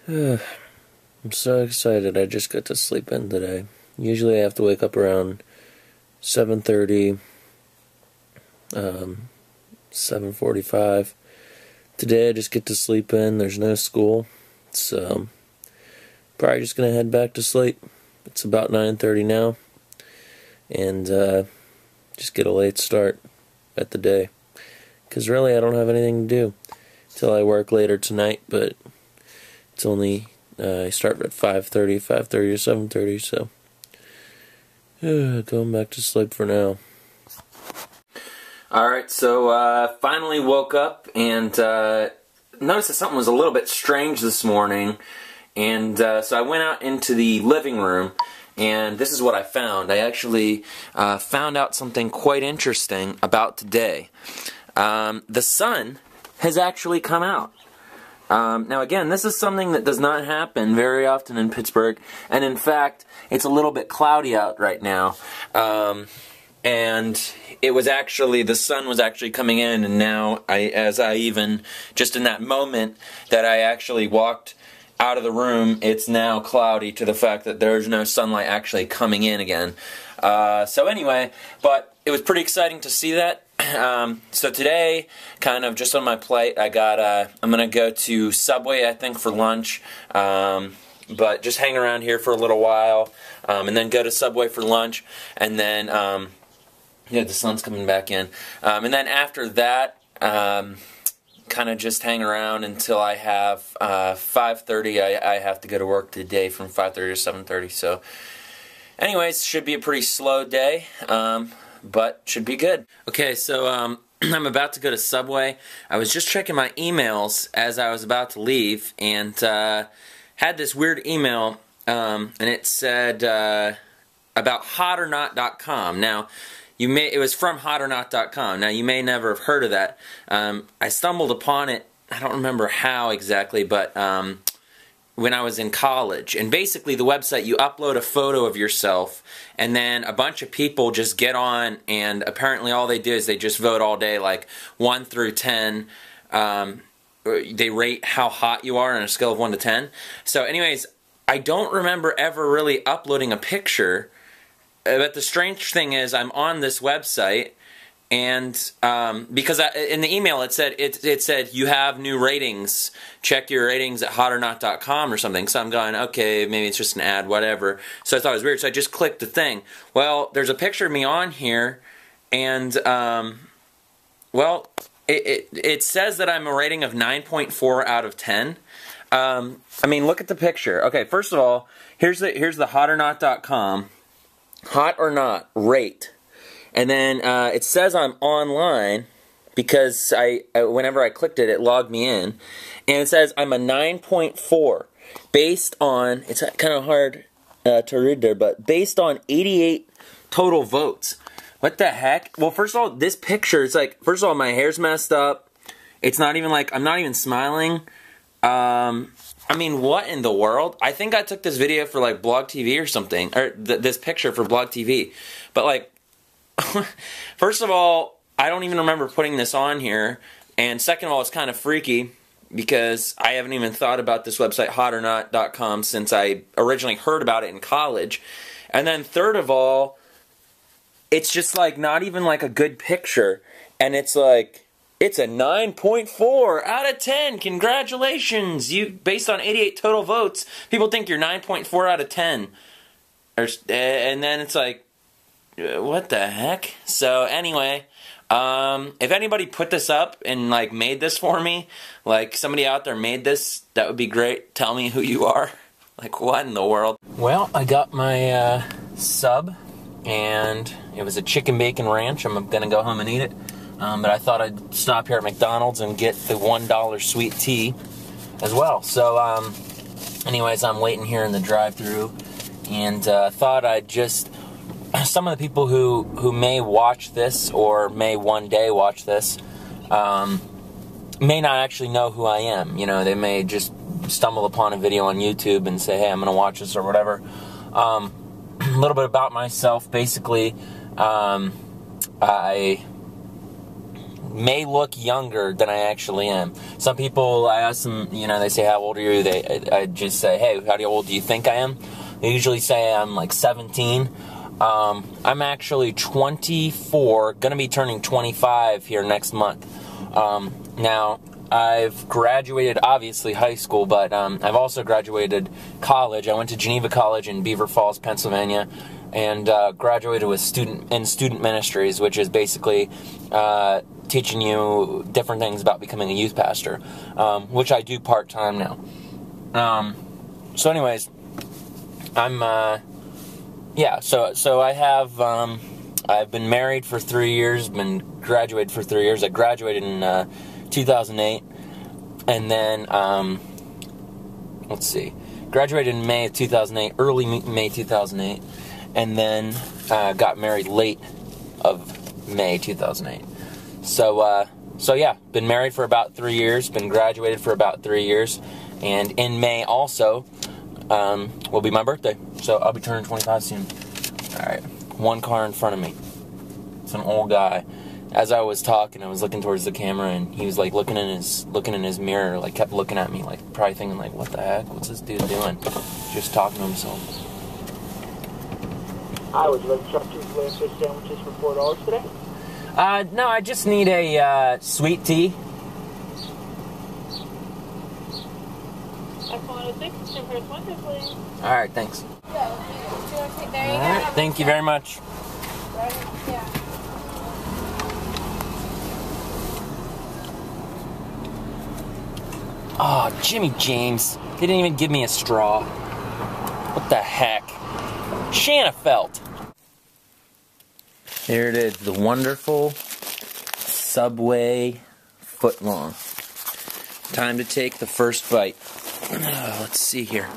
I'm so excited I just got to sleep in today. Usually I have to wake up around 7:30, 7:45. Today I just get to sleep in. There's no school, so probably just gonna head back to sleep. It's about 9:30 now, and just get a late start at the day. 'Cause really I don't have anything to do till I work later tonight, but it's only I start at 5:30 to 7:30, so going back to sleep for now. Alright, so finally woke up and noticed that something was a little bit strange this morning, and so I went out into the living room, and this is what I found. I actually found out something quite interesting about today. The sun has actually come out. Now again, this is something that does not happen very often in Pittsburgh, and in fact, it's a little bit cloudy out right now. And it was actually, the sun was actually coming in, and now, just in that moment that I actually walked out of the room, it's now cloudy to the fact that there's no sunlight actually coming in again. So anyway, but it was pretty exciting to see that. So today, kind of just on my plate, I got, I'm going to go to Subway, I think, for lunch, but just hang around here for a little while, and then go to Subway for lunch, and then, yeah, the sun's coming back in, and then after that, kind of just hang around until I have, 5:30, I have to go to work today from 5:30 to 7:30, so, anyways, should be a pretty slow day, but should be good. Okay, so I'm about to go to Subway. I was just checking my emails as I was about to leave, and had this weird email, and it said about hotornot.com. Now, it was from hotornot.com. Now, you may never have heard of that. I stumbled upon it, I don't remember how exactly, but when I was in college. And basically the website, you upload a photo of yourself, and then a bunch of people just get on, and apparently all they do is they just vote all day, like 1 through 10. They rate how hot you are on a scale of 1 to 10. So anyways, I don't remember ever really uploading a picture, but the strange thing is I'm on this website, and because in the email it said you have new ratings, check your ratings at hotornot.com or something. So I'm going, okay, maybe it's just an ad, whatever. So I thought it was weird, so I just clicked the thing. Well, there's a picture of me on here, and well, it says that I'm a rating of 9.4 out of 10. I mean, look at the picture. Okay, first of all, here's the hotornot.com. Hot or not, rate. And then it says I'm online because whenever I clicked it, it logged me in. And it says I'm a 9.4 based on, it's kind of hard to read there, but based on 88 total votes. What the heck? Well, first of all, this picture, it's like, first of all, my hair's messed up. It's not even like, I'm not even smiling. I mean, what in the world? I think I took this video for like Blog TV or something, or this picture for Blog TV. But like, first of all, I don't even remember putting this on here, and second of all, it's kind of freaky because I haven't even thought about this website, hotornot.com, since I originally heard about it in college. And then third of all, it's just like not even like a good picture, and it's like, it's a 9.4 out of 10. Congratulations! Based on 88 total votes, people think you're 9.4 out of 10. And then it's like, what the heck? So anyway, if anybody put this up and like made this for me, like somebody out there made this, that would be great. Tell me who you are. Like, what in the world? Well, I got my sub, and it was a chicken bacon ranch. I'm gonna go home and eat it. But I thought I'd stop here at McDonald's and get the $1 sweet tea as well. So, anyways, I'm waiting here in the drive-thru, and thought I'd just, some of the people who may watch this or may one day watch this may not actually know who I am. You know, they may just stumble upon a video on YouTube and say, hey, I'm going to watch this or whatever. A little bit about myself, basically. I may look younger than I actually am. Some people, I ask them, they say, how old are you? I just say, hey, how old do you think I am? They usually say I'm like 17. I'm actually 24, gonna be turning 25 here next month. Now, I've graduated, obviously, high school, but I've also graduated college. I went to Geneva College in Beaver Falls, Pennsylvania, and graduated with student ministries, which is basically teaching you different things about becoming a youth pastor, which I do part-time now. So anyways, I'm, so I have, I've been married for 3 years, been graduated for 3 years. I graduated in 2008, and then, graduated in May of 2008, early May 2008, and then got married late of May 2008. So yeah, been married for about 3 years, been graduated for about 3 years, and in May also will be my birthday, so I'll be turning 25 soon. Alright, one car in front of me. It's an old guy. As I was talking, I was looking towards the camera, and he was like looking in his mirror, like kept looking at me, like probably thinking like, what the heck? What's this dude doing? Just talking to himself. I would like chuck 2 filet fish sandwiches for $4 today. No, I just need a sweet tea. Alright, thanks. Alright, thank you very much. Oh, Jimmy James. They didn't even give me a straw. What the heck? Shanafelt. There it is, the wonderful Subway footlong. Time to take the first bite. Let's see here.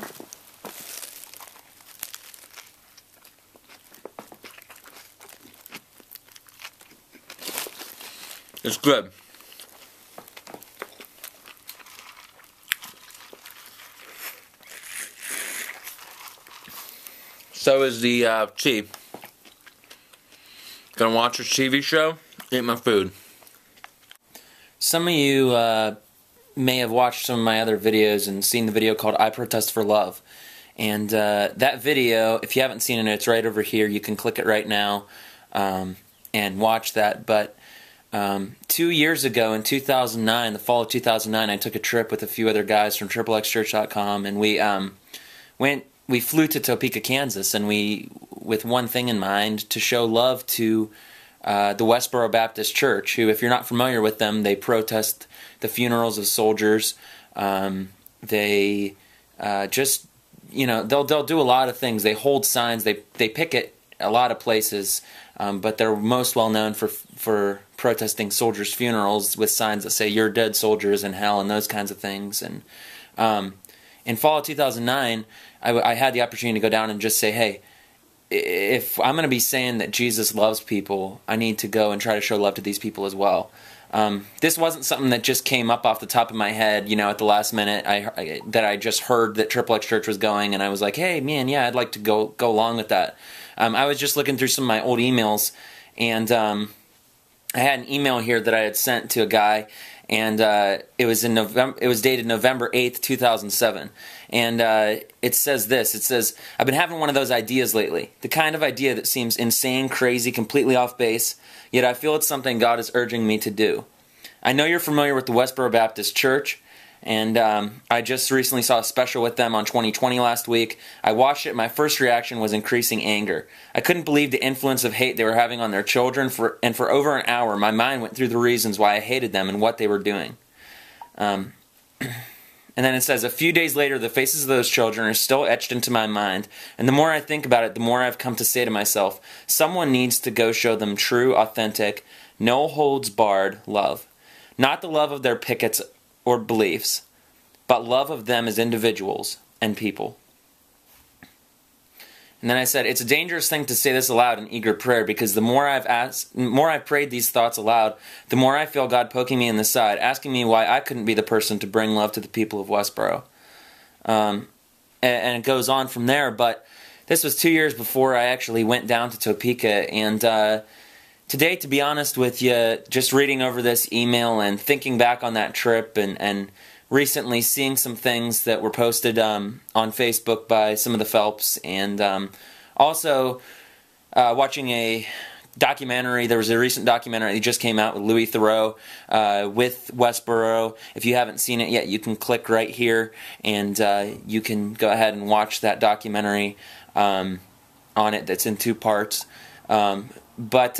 It's good. So is the tea. Gonna watch a TV show, eat my food. Some of you may have watched some of my other videos and seen the video called I Protest for Love. And that video, if you haven't seen it, it's right over here. You can click it right now and watch that. But 2 years ago in 2009, the fall of 2009, I took a trip with a few other guys from XXXchurch.com, and we flew to Topeka, Kansas, and with one thing in mind, to show love to the Westboro Baptist Church, who, if you're not familiar with them, they protest the funerals of soldiers. They just, they'll do a lot of things. They hold signs. They picket a lot of places, but they're most well known for protesting soldiers' funerals with signs that say "You're dead, soldiers," in hell, and those kinds of things. And in fall of 2009, I had the opportunity to go down and just say, hey, if I'm going to be saying that Jesus loves people, I need to go and try to show love to these people as well. This wasn't something that just came up off the top of my head, at the last minute. That I just heard that XXX Church was going, and I was like, hey, man, yeah, I'd like to go along with that. I was just looking through some of my old emails, and I had an email here that I had sent to a guy, and it was in November. It was dated November 8th, 2007, and it says this. It says, I've been having one of those ideas lately, the kind of idea that seems insane, crazy, completely off base, yet I feel it's something God is urging me to do. I know you're familiar with the Westboro Baptist Church, and I just recently saw a special with them on 2020 last week. I watched it, my first reaction was increasing anger. I couldn't believe the influence of hate they were having on their children, and for over an hour my mind went through the reasons why I hated them and what they were doing. And then it says, a few days later, the faces of those children are still etched into my mind, and the more I think about it, the more I've come to say to myself, someone needs to go show them true, authentic, no-holds-barred love. Not the love of their pickets or beliefs, but love of them as individuals and people. And then I said, it's a dangerous thing to say this aloud in eager prayer, because the more I've prayed these thoughts aloud, the more I feel God poking me in the side, asking me why I couldn't be the person to bring love to the people of Westboro. And it goes on from there, but this was 2 years before I actually went down to Topeka, and today, to be honest with you, just reading over this email and thinking back on that trip and recently seeing some things that were posted on Facebook by some of the Phelps, and also watching a documentary. There was a recent documentary that just came out with Louis Theroux with Westboro. If you haven't seen it yet, you can click right here and you can go ahead and watch that documentary on it. That's in 2 parts. But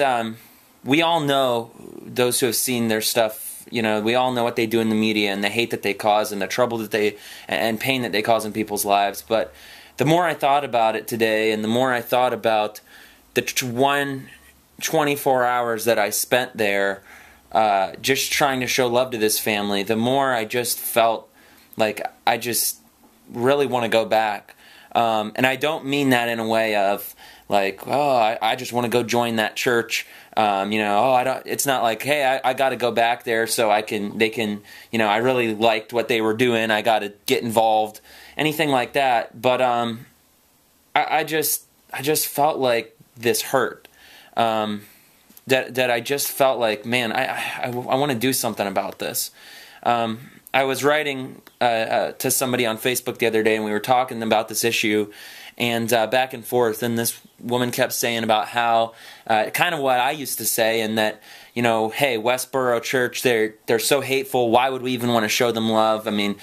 we all know, those who have seen their stuff, we all know what they do in the media and the hate that they cause and the trouble that and pain that they cause in people's lives. But the more I thought about it today, and the more I thought about the 24 hours that I spent there just trying to show love to this family, the more I just felt like I just really want to go back. And I don't mean that in a way of like, oh, I just want to go join that church. It's not like, hey, I got to go back there so I really liked what they were doing, I got to get involved, anything like that. But I just felt like this hurt. That I just felt like, man, I want to do something about this. I was writing to somebody on Facebook the other day, and we were talking about this issue, and back and forth, and this woman kept saying about how, kind of what I used to say, and that, hey, Westboro Church, they're so hateful, why would we even want to show them love? I mean,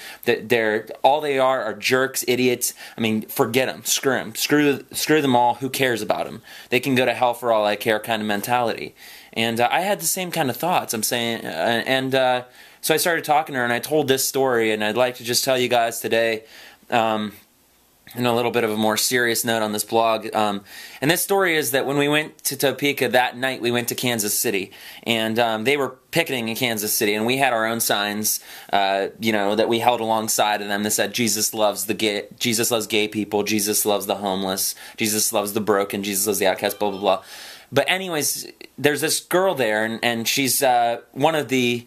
all they are jerks, idiots. I mean, forget them, screw them all, who cares about them? They can go to hell for all I care kind of mentality. And I had the same kind of thoughts, I'm saying, so I started talking to her, and I told this story, and I'd like to just tell you guys today, in a little bit of a more serious note on this blog. And this story is that when we went to Topeka that night, we went to Kansas City, and they were picketing in Kansas City, and we had our own signs, that we held alongside of them that said, Jesus loves gay people, Jesus loves the homeless, Jesus loves the broken, Jesus loves the outcast, blah, blah, blah. But anyways, there's this girl there, and she's one of the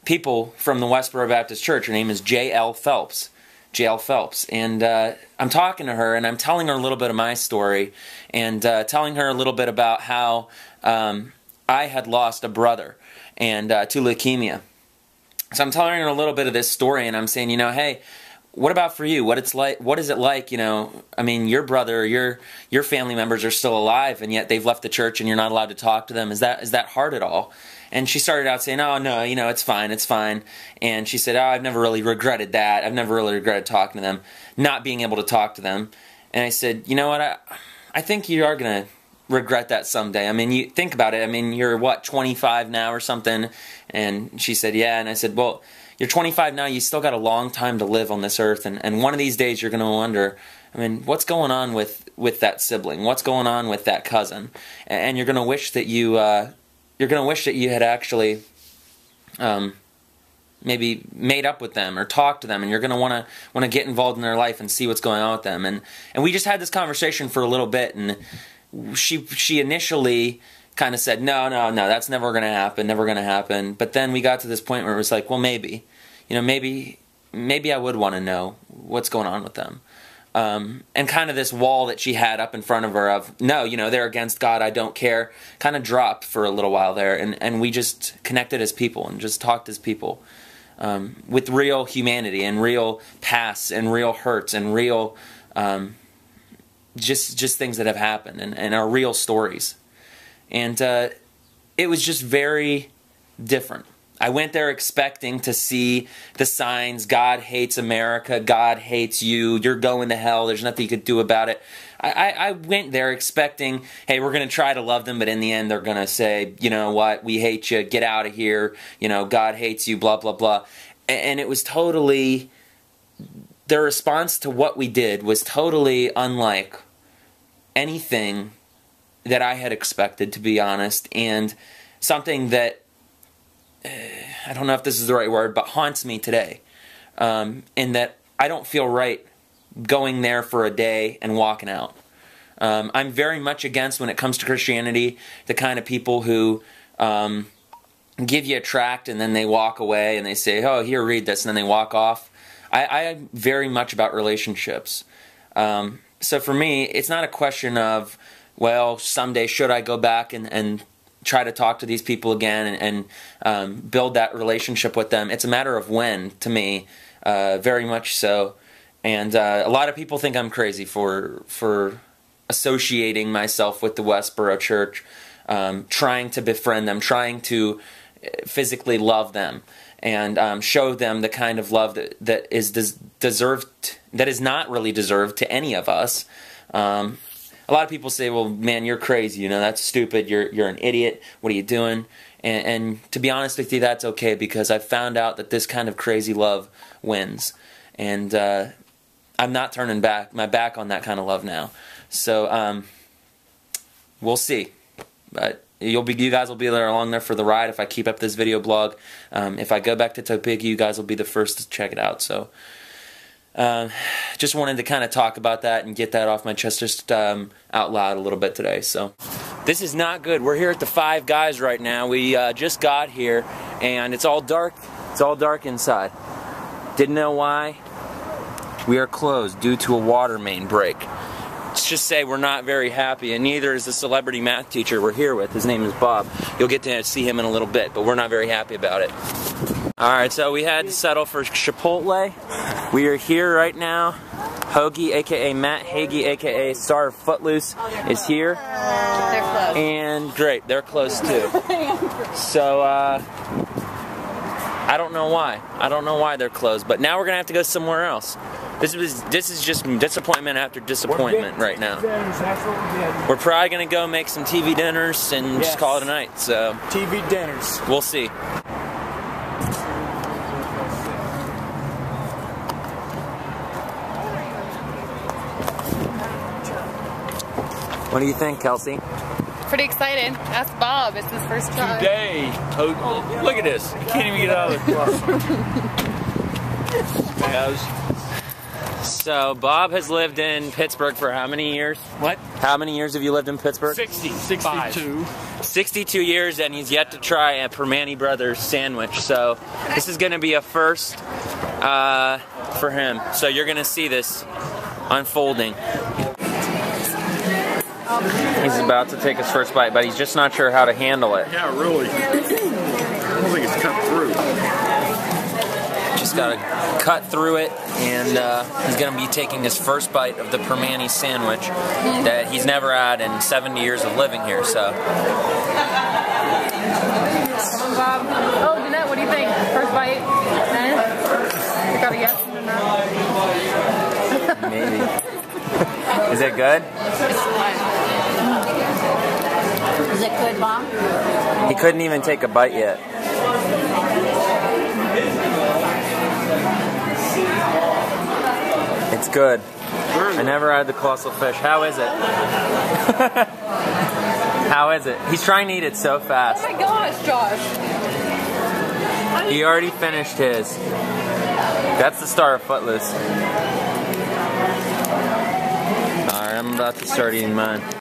people from the Westboro Baptist Church. Her name is J.L. Phelps. And I'm talking to her, and I'm telling her a little bit of my story, and telling her a little bit about how I had lost a brother and to leukemia. So I'm telling her a little bit of this story, and I'm saying, hey, what about for you? What is it like? I mean, your brother, your family members are still alive, and yet they've left the church, and you're not allowed to talk to them. Is that hard at all? And she started out saying, oh, no, it's fine. And she said, oh, I've never really regretted that. I've never really regretted talking to them, not being able to talk to them. And I said, you know what, I think you are going to regret that someday. I mean, you think about it. I mean, you're, 25 now or something? And she said, yeah. And I said, well, you're 25 now. You still got a long time to live on this earth. And one of these days you're going to wonder, I mean, what's going on with that sibling? What's going on with that cousin? And you're going to wish that you had actually maybe made up with them or talked to them, and you're going to want to get involved in their life and see what's going on with them. And we just had this conversation for a little bit, and she initially kind of said, no, that's never going to happen. But then we got to this point where it was like, well, maybe I would want to know what's going on with them. And kind of this wall that she had up in front of her of, no, they're against God, I don't care, kind of dropped for a little while there, and we just connected as people and just talked as people, with real humanity and real pasts and real hurts and real just things that have happened and are real stories. And it was just very different. I went there expecting to see the signs, God hates America, God hates you, you're going to hell, there's nothing you could do about it. I went there expecting, hey, we're going to try to love them, but in the end they're going to say, you know what, we hate you, get out of here, God hates you, blah, blah, blah. And it was totally, their response to what we did was totally unlike anything that I had expected, to be honest, and something that, I don't know if this is the right word, but haunts me today, in that I don't feel right going there for a day and walking out. I'm very much against, when it comes to Christianity, the kind of people who give you a tract and then they walk away and they say, oh, here, read this, and then they walk off. I'm very much about relationships. So for me, it's not a question of, well, someday should I go back and try to talk to these people again and build that relationship with them. It's a matter of when, to me, very much so. And a lot of people think I'm crazy for associating myself with the Westboro Church, trying to befriend them, trying to physically love them, and show them the kind of love that is deserved, that is not really deserved to any of us. A lot of people say, well, man, you're crazy, that's stupid, you're an idiot, what are you doing? And to be honest with you, that's okay, because I've found out that this kind of crazy love wins. And I'm not turning my back on that kind of love now. So we'll see. But you guys will be there along there for the ride if I keep up this video blog. If I go back to Topeka, you guys will be the first to check it out. So just wanted to kind of talk about that and get that off my chest just out loud a little bit today. So this is not good. We're here at the Five Guys right now. We just got here and it's all dark. It's all dark inside. Didn't know why. We are closed due to a water main break. Let's just say we're not very happy, and neither is the celebrity math teacher we're here with. His name is Bob. You'll get to see him in a little bit, but we're not very happy about it. Alright, so we had to settle for Chipotle. We are here right now. Hoagie, aka Matt Hagee, aka star of Footloose, is here. They're closed. And great, they're closed too. So, I don't know why. I don't know why they're closed, but now we're going to have to go somewhere else. This is just disappointment after disappointment right now. We're probably going to go make some TV dinners and just call it a night. So TV dinners. We'll see. What do you think, Kelsey? Pretty excited. Ask Bob. It's his first time. Today. Oh, look at this. You can't even get out of the car. So, Bob has lived in Pittsburgh for how many years? What? How many years have you lived in Pittsburgh? 62. 62 years, and he's yet to try a Permane Brothers sandwich. So, this is going to be a first for him. So, you're going to see this unfolding. He's about to take his first bite, but he's just not sure how to handle it. Yeah, really. I don't think it's cut through. Just got to cut through it, and he's going to be taking his first bite of the Permane sandwich that he's never had in 70 years of living here. So, Come on, Bob. Oh, Jeanette, what do you think? First bite? You got a yes or no? maybe. Is it good? Is it good, Mom? He couldn't even take a bite yet. It's good. I never had the colossal fish. How is it? How is it? He's trying to eat it so fast. Oh my gosh, Josh. He already finished his. That's the star of Footloose. Alright, I'm about to start eating mine.